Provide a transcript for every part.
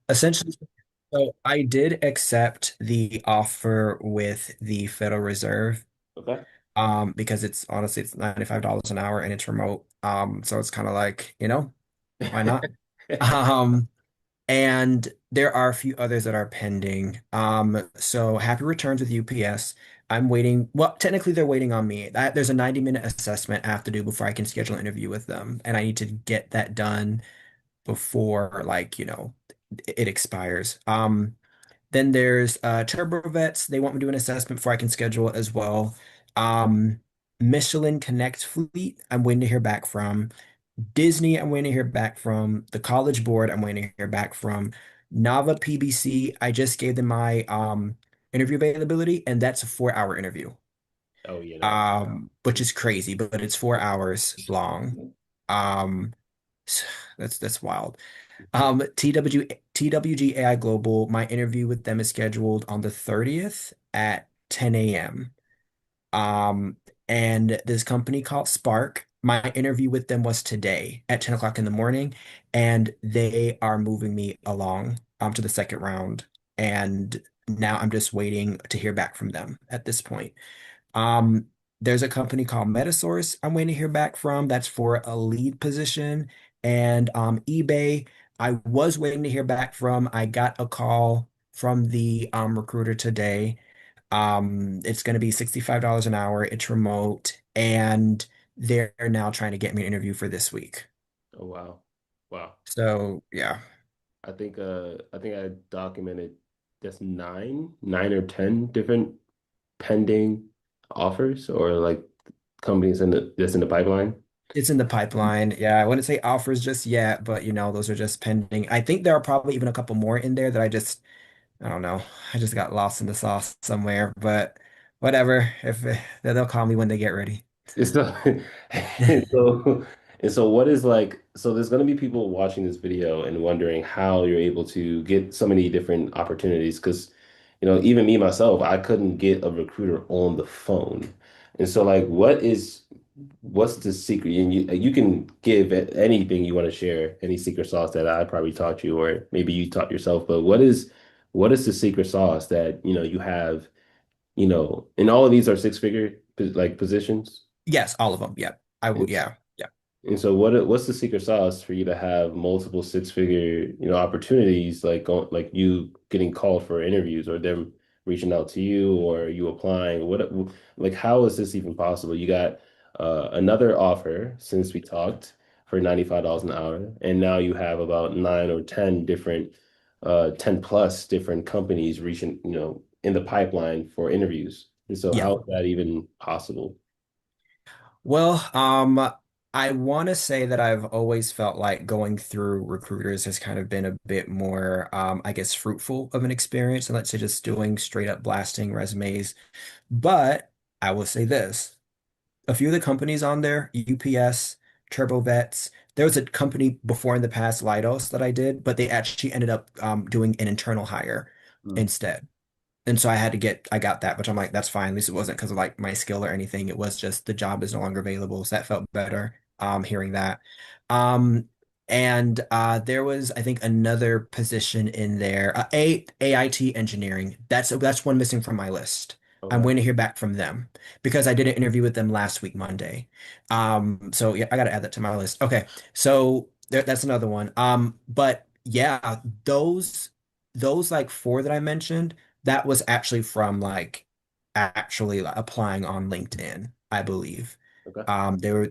Essentially, so I did accept the offer with the Federal Reserve, Okay. because it's honestly it's $95 an hour and it's remote. So it's kind of like, why not? Um, and there are a few others that are pending. So happy returns with UPS. I'm waiting. Well, technically they're waiting on me. There's a 90-minute assessment I have to do before I can schedule an interview with them, and I need to get that done before like, it expires. Then there's Turbo Vets. They want me to do an assessment before I can schedule it as well. Um, Michelin Connect Fleet, I'm waiting to hear back from. Disney, I'm waiting to hear back from. The College Board, I'm waiting to hear back from. Nava PBC, I just gave them my interview availability, and that's a 4-hour interview. Oh, you know. Which is crazy, but it's 4 hours long. Um, that's wild. TWG AI Global, my interview with them is scheduled on the 30th at 10 a.m. Um, and this company called Spark, my interview with them was today at 10 o'clock in the morning, and they are moving me along to the second round. And now I'm just waiting to hear back from them at this point. Um, there's a company called Metasource I'm waiting to hear back from. That's for a lead position. And eBay, I was waiting to hear back from. I got a call from the recruiter today. It's going to be $65 an hour. It's remote, and they're now trying to get me an interview for this week. Oh, wow. Wow. So yeah, I think I documented just nine or 10 different pending offers or like companies that's in the pipeline. it's in the pipeline. Yeah, I wouldn't say offers just yet, but those are just pending. I think there are probably even a couple more in there that I don't know. I just got lost in the sauce somewhere, but whatever. If they'll call me when they get ready. It's the so and so what is like so there's going to be people watching this video and wondering how you're able to get so many different opportunities because even me myself I couldn't get a recruiter on the phone. And so like what's the secret? And you can give anything you want to share, any secret sauce that I probably taught you or maybe you taught yourself, but what is the secret sauce that you have, and all of these are six-figure like positions? Yes, all of them. Yeah. I will. And, Yeah. Yeah. and so what's the secret sauce for you to have multiple six-figure, opportunities like you getting called for interviews or them reaching out to you or you applying? Like how is this even possible? You got another offer since we talked for $95 an hour, and now you have about 10 plus different companies reaching, in the pipeline for interviews. And so Yeah. how is that even possible? Well, I want to say that I've always felt like going through recruiters has kind of been a bit more, I guess, fruitful of an experience than let's say just doing straight up blasting resumes. But I will say this. A few of the companies on there, UPS, TurboVets. There was a company before in the past, Leidos, that I did, but they actually ended up doing an internal hire Mm. instead. And so I got that, but I'm like, that's fine. At least it wasn't because of like my skill or anything. It was just the job is no longer available. So that felt better, hearing that. Um, and there was, I think, another position in there, AIT engineering. That's one missing from my list. I'm Okay. waiting to hear back from them because I did an interview with them last week, Monday. So yeah, I got to add that to my list. Okay, so that's another one. But yeah, those like four that I mentioned that was actually from like actually like, applying on LinkedIn, I believe. Okay.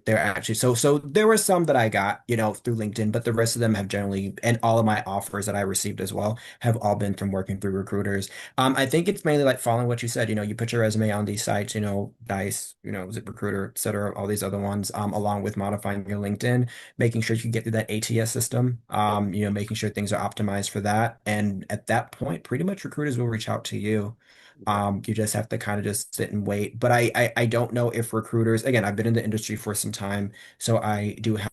They're actually so there were some that I got, through LinkedIn, but the rest of them have generally, and all of my offers that I received as well have all been from working through recruiters. I think it's mainly like following what you said, you put your resume on these sites, Dice, ZipRecruiter, et cetera, all these other ones, along with modifying your LinkedIn, making sure you can get through that ATS system, making sure things are optimized for that. And at that point, pretty much recruiters will reach out to you. Okay. You just have to kind of just sit and wait. But I don't know if recruiters, again, I've been in the industry for some time, so I do have,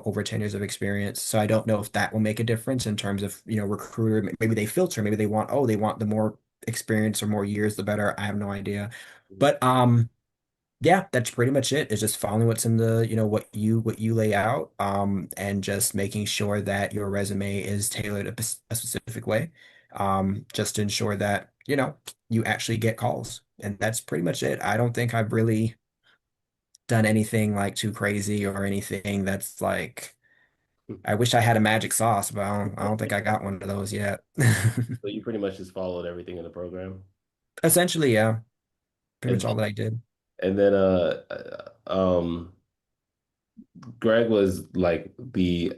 over 10 years of experience. So I don't know if that will make a difference in terms of, recruiter. Maybe they filter, maybe they want the more experience or more years, the better. I have no idea. Mhm. But Yeah, that's pretty much it. It's just following what's in the, what you lay out, and just making sure that your resume is tailored a specific way, just to ensure that, you actually get calls. And that's pretty much it. I don't think I've really done anything like too crazy or anything that's like, I wish I had a magic sauce, but I don't think I got one of those yet. So you pretty much just followed everything in the program. Essentially, yeah, pretty And much all that I did. and then Greg was like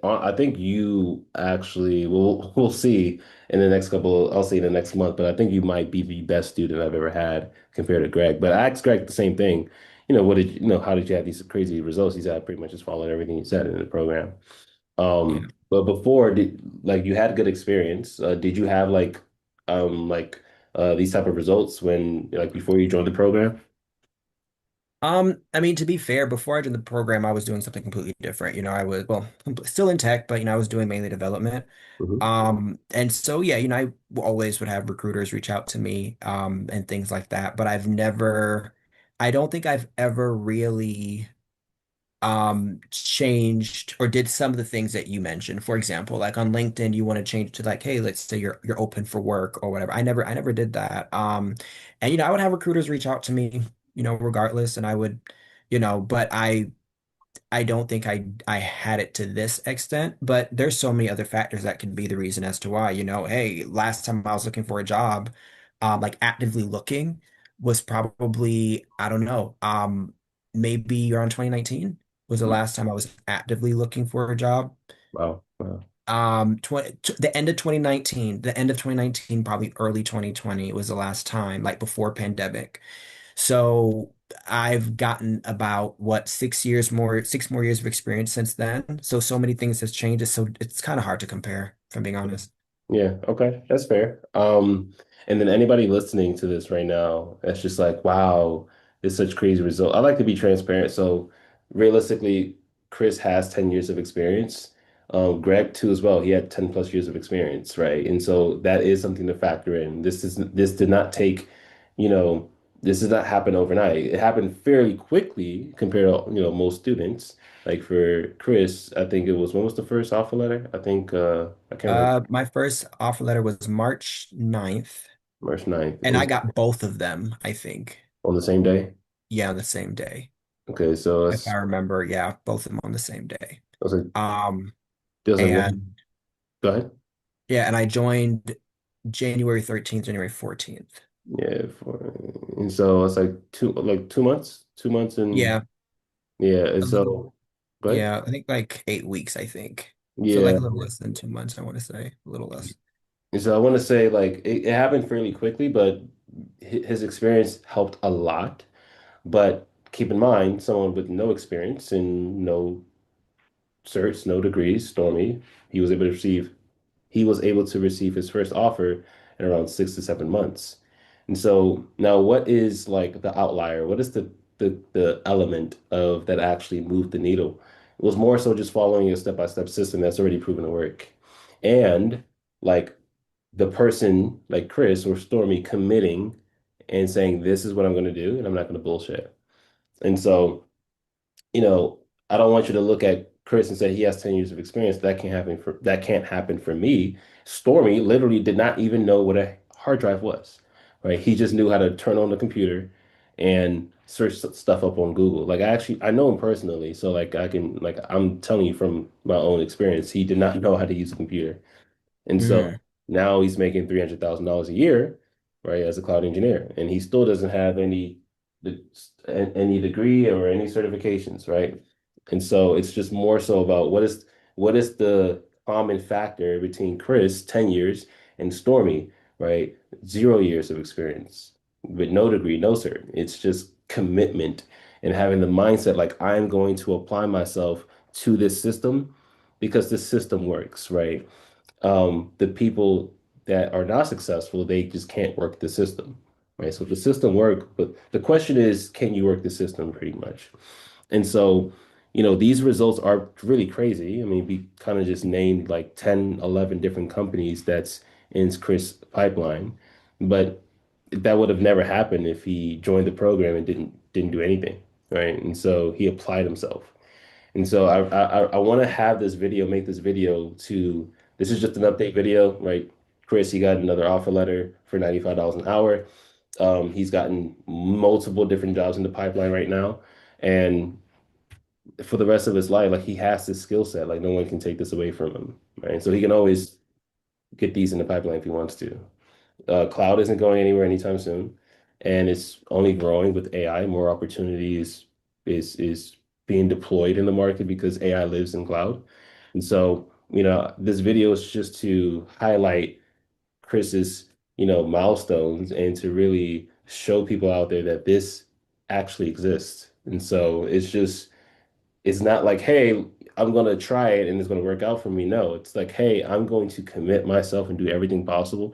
I think you actually we'll see in the next couple I'll see in the next month, but I think you might be the best student I've ever had compared to Greg. But I asked Greg the same thing. How did you have these crazy results? He said I pretty much just followed everything he said in the program. Yeah. But before you had good experience. Did you have these type of results when like before you joined the program? I mean, to be fair, before I joined the program, I was doing something completely different. I was, well, still in tech, but I was doing mainly development. Hmm. And so yeah, I always would have recruiters reach out to me, and things like that. But I don't think I've ever really changed or did some of the things that you mentioned. For example, like on LinkedIn, you want to change to like, hey, let's say you're open for work or whatever. I never did that. And I would have recruiters reach out to me, regardless, and I would, but I don't think I had it to this extent, but there's so many other factors that could be the reason as to why, hey, last time I was looking for a job, like actively looking was probably, I don't know, maybe around 2019 was the last time I was actively looking for a job. Wow. Wow. The end of 2019, probably early 2020 was the last time, like before pandemic. So I've gotten about what 6 more years of experience since then. So many things has changed. It's kind of hard to compare, if I'm being honest. Yeah, okay, that's fair. And then anybody listening to this right now, that's just like, wow, it's such crazy result. I like to be transparent. So realistically, Chris has 10 years of experience. Greg too as well. He had 10 plus years of experience, right? And so that is something to factor in. This did not take, you know, this did not happen overnight. It happened fairly quickly compared to, most students. Like for Chris, I think it was when was the first offer letter? I think I can't remember. My first offer letter was March 9th, March 9th. and I got both of them, I think. On the same day. Yeah, on the same day. Okay, so If I remember, yeah, both of them on the same day. it's like Um, there's like one. and Go ahead. yeah, and I joined January 13th, January 14th. Yeah, and so it's like 2 months, 2 months, and Yeah, yeah, and a little, so go ahead. yeah, I think like 8 weeks, I think. So like Yeah, a little less than 2 months, I want to say. A little less. and so I want to say like it happened fairly quickly, but his experience helped a lot. But keep in mind, someone with no experience and no certs, no degrees, Stormy, he was able to receive he was able to receive his first offer in around 6 to 7 months. And so now what is like the outlier? What is the element of that actually moved the needle? It was more so just following a step-by-step system that's already proven to work. And like the person like Chris or Stormy committing and saying, this is what I'm going to do, and I'm not going to bullshit. And so I don't want you to look at Chris and say he has 10 years of experience. That can't happen for me. Stormy literally did not even know what a hard drive was, right? He just knew how to turn on the computer and search stuff up on Google. Like I know him personally, so like I'm telling you from my own experience, he did not know how to use a computer. And Mm, so now he's making $300,000 a year, right, as a cloud engineer, and he still doesn't have any degree or any certifications, right? And so it's just more so about what is the common factor between Chris, 10 years, and Stormy, right? 0 years of experience with no degree, no cert. It's just commitment and having the mindset like I'm going to apply myself to this system because this system works, right? The people that are not successful, they just can't work the system, right? So the system work, but the question is, can you work the system pretty much? And so, these results are really crazy. I mean, we kind of just named like 10, 11 different companies that's in Chris' pipeline, but that would have never happened if he joined the program and didn't do anything. right? And so he applied himself. And so I want to have this video, make this video to, this is just an update video, right? Chris, he got another offer letter for $95 an hour. He's gotten multiple different jobs in the pipeline right now. And for the rest of his life, like he has this skill set, like no one can take this away from him, right? So he can always get these in the pipeline if he wants to. Cloud isn't going anywhere anytime soon, and it's only growing with AI. More opportunities is being deployed in the market because AI lives in cloud. And so, this video is just to highlight Chris's, milestones and to really show people out there that this actually exists. And so it's not like, hey, I'm going to try it and it's going to work out for me. No, it's like, hey, I'm going to commit myself and do everything possible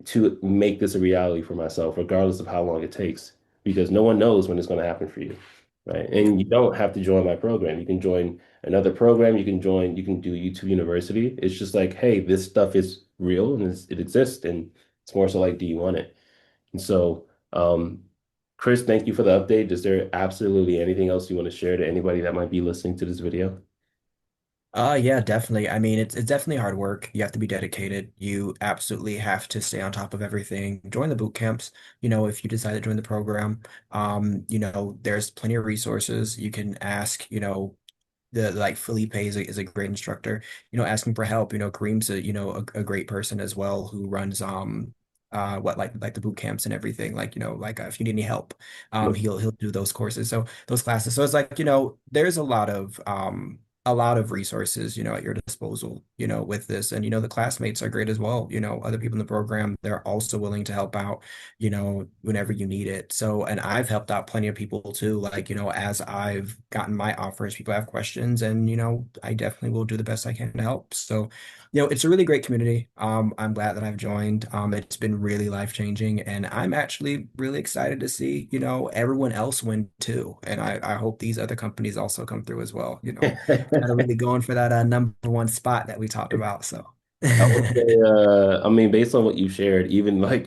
to make this a reality for myself, regardless of how long it takes, because no one knows when it's going to happen for you, right? And you don't have to join my program. You can join another program. You can do YouTube University. It's just like, hey, this stuff is real and it exists. And it's more so like, do you want it? And so, Chris, thank you for the update. Is there absolutely anything else you want to share to anybody that might be listening to this video? Yeah, definitely. I mean, it's definitely hard work. You have to be dedicated. You absolutely have to stay on top of everything. Join the boot camps, if you decide to join the program. There's plenty of resources. You can ask, the like Felipe is a great instructor. Asking for help. Kareem's a great person as well who runs what like the boot camps and everything. Like, like if you need any help, he'll do those courses. So those classes. So it's like, there's a lot of resources, at your disposal, with this. And, the classmates are great as well. Other people in the program, they're also willing to help out, whenever you need it. So, and I've helped out plenty of people too. Like, as I've gotten my offers, people have questions and, I definitely will do the best I can to help. So, it's a really great community. I'm glad that I've joined. It's been really life-changing, and I'm actually really excited to see, everyone else win too. And I hope these other companies also come through as well, kind of really going for that number one spot that we talked about. So I would say, I mean, based on what you shared, even like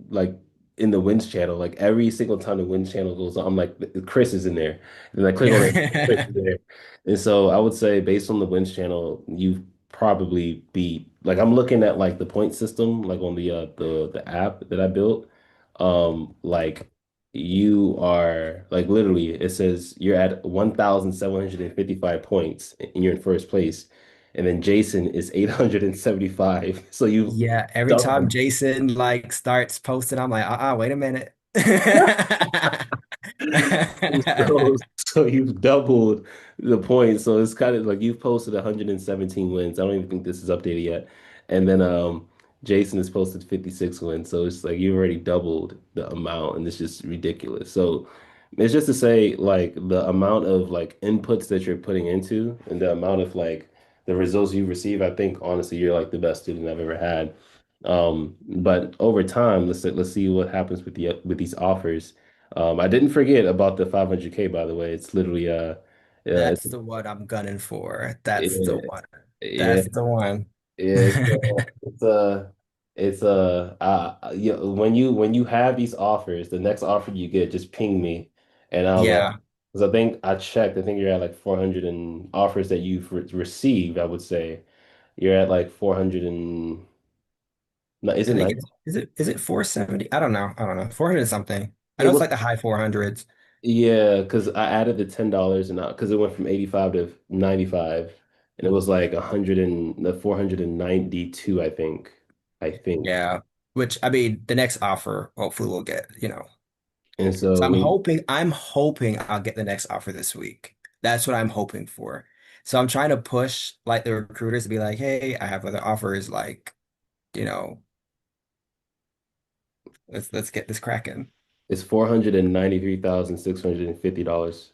like in the Wins channel, like every single time the Wins channel goes on, I'm like, Chris is in there. And I click on it, Chris yeah. is there. And so I would say, based on the Wins channel, you probably beat, like, I'm looking at like the point system, like on the app that I built. Like you are like literally, it says you're at 1,755 points and you're in first place. And then Jason is 875. So you've Yeah, every time doubled. Jason like starts posting, I'm like, wait a minute. So you've doubled the points. So it's kind of like you've posted 117 wins. I don't even think this is updated yet. And then Jason has posted 56 wins. So it's like you've already doubled the amount, and it's just ridiculous. So it's just to say like the amount of like inputs that you're putting into and the amount of like the results you receive, I think honestly you're like the best student I've ever had. But over time, let's see what happens with these offers. I didn't forget about the 500K, by the way. It's literally That's the one I'm gunning for. That's the yeah, one. yeah, That's the one. yeah. Yeah. When you have these offers, the next offer you get, just ping me, and I'll Yeah. because I think I checked. I think you're at like 400 and offers that you've received. I would say you're at like 400 and no, is I it think 90? is it 470? I don't know. I don't know. 400 something. I It know it's was. like the high 400s. Yeah, because I added the $10 and because it went from 85 to 95 and it was like 100 and the 492, I think. I think. Yeah. Which I mean, the next offer, hopefully we'll get, And So so I'm hoping I'll get the next offer this week. That's what I'm hoping for. So I'm trying to push like the recruiters to be like, hey, I have other offers, like, you know, let's get this cracking. it's $493,650.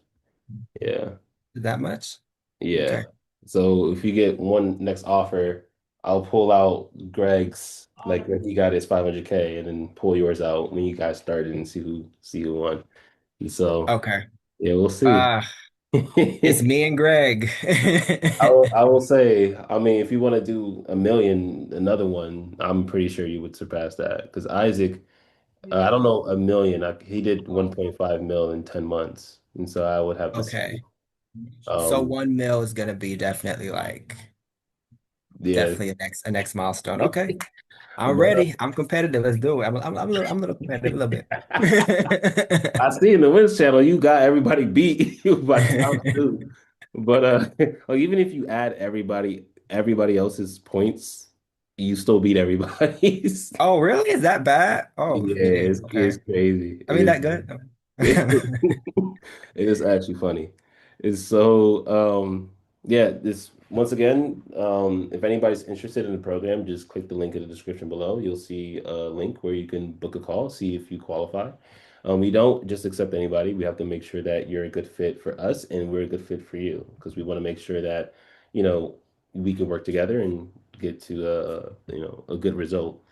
Yeah. That much? Yeah. Okay. So if you get one next offer, I'll pull out Greg's like when he got his 500K and then pull yours out when you guys started and see who won. And so Okay. yeah, we'll see. Uh, it's me and Greg. I will say, I mean, if you want to do a million, another one, I'm pretty sure you would surpass that. Because Isaac, I don't know a million. He did 1.5 mil in 10 months, and so I would have to see. Okay. So Um, 1 mil is gonna be yeah, definitely a next milestone. Okay. I'm but ready. I'm competitive. Let's do it. I'm a little competitive, a little I bit. see in the Wins channel you got everybody beat by count two. But like even if you add everybody else's points, you still beat everybody's. Oh, really? Is that bad? Oh, Yeah, dang. it's Okay. crazy. I mean, that good? It is actually funny. It's so yeah, this once again, if anybody's interested in the program, just click the link in the description below. You'll see a link where you can book a call, see if you qualify. We don't just accept anybody. We have to make sure that you're a good fit for us and we're a good fit for you because we want to make sure that, you know, we can work together and get to a good result.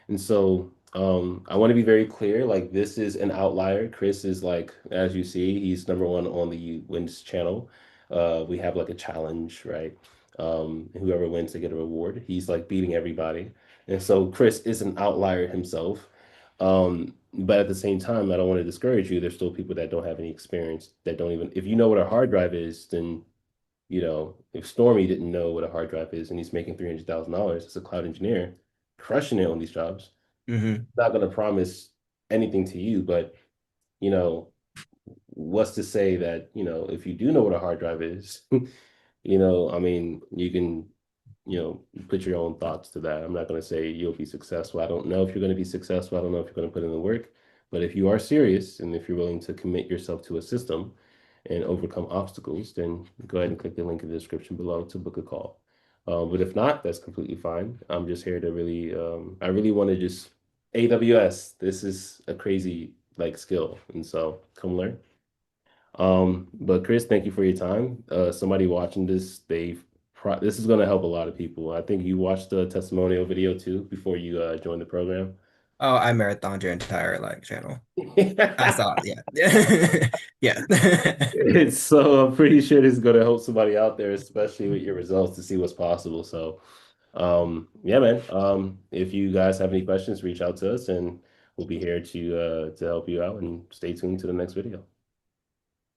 And so I want to be very clear, like this is an outlier. Chris is like, as you see, he's number one on the wins channel. We have like a challenge, right? Whoever wins, they get a reward. He's like beating everybody. And so Chris is an outlier himself. But at the same time, I don't want to discourage you. There's still people that don't have any experience that don't even, if you know what a hard drive is, then if Stormy didn't know what a hard drive is and he's making $300,000 as a cloud engineer, crushing it on these jobs, Hmm. not going to promise anything to you, but you know, what's to say that, if you do know what a hard drive is, I mean, you can, put your own thoughts to that. I'm not going to say you'll be successful. I don't know if you're going to be successful. I don't know if you're going to put in the work, but if you are serious and if you're willing to commit yourself to a system and overcome obstacles, then go ahead and click the link in the description below to book a call. But if not, that's completely fine. I'm just here to really, I really want to just AWS. This is a crazy like skill, and so come learn. But Chris, thank you for your time. Somebody watching this, this is going to help a lot of people. I think you watched the testimonial video too before you joined the program. Oh, I marathoned your entire channel. I saw it. Yeah. Yeah. It's so I'm pretty sure this is going to help somebody out there, especially with your results to see what's possible. So, yeah, man. If you guys have any questions, reach out to us and we'll be here to help you out and stay tuned to the next video.